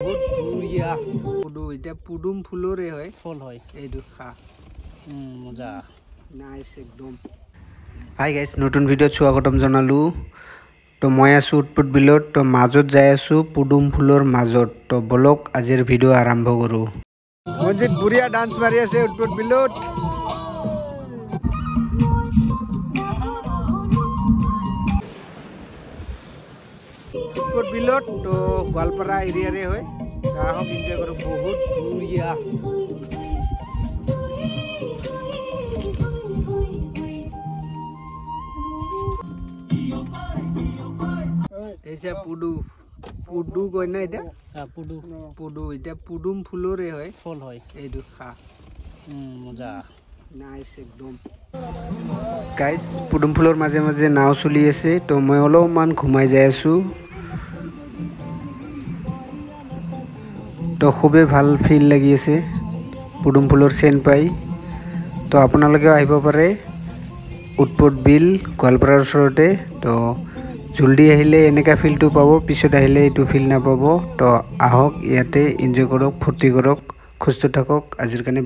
বহুত বঢ়িয়া পুডু এটা পুডুম ফুলৰে হয় ফুল হয় এইটো খা মজা নাইস একদম হাই গাইস নতুন ভিডিঅ'ত স্বাগতম জনালো তো মই আছো উৎপত বিলত তো মাজত যাই আছো পুডুম ফুলৰ মাজত তো বলক আজিৰ ভিডিঅ' আৰম্ভ কৰো মনজিত বুঢ়িয়া ডান্স মাৰি আছে উৎপত বিলত উৎপত বিলত তো গোৱালপাৰা এৰিয়াৰে হয় আহক এনজয় কৰো বহুত বঢ়িয়া এইছে পুডু পুডু কই না এটা পুডু পুডু এটা পুডুম ফুলৰে হয় ফুল হয় এইটো খা মজা নাইস একদম গাইস পুডুম ফুলৰ মাজে মাজে নাও চলি আছে তো মই অলপমান ঘুমাই যাই আছো তো খুবেই ভাল ফিল লাগি আছে পুডুম ফুলৰ চেন পাই তো আপোনালোকেও আহিব পাৰে উৎপত বিল গোৱালপাৰাৰ ওচৰতে তো জলদি আহিলে এনেকা ফিলটো পাব পিছত আহিলে এইটো ফিল নাপাব তো আহক ইয়াতে এনজয় কৰক ফূৰ্তি কৰক সুস্থ থাকক আজিৰ কাৰণে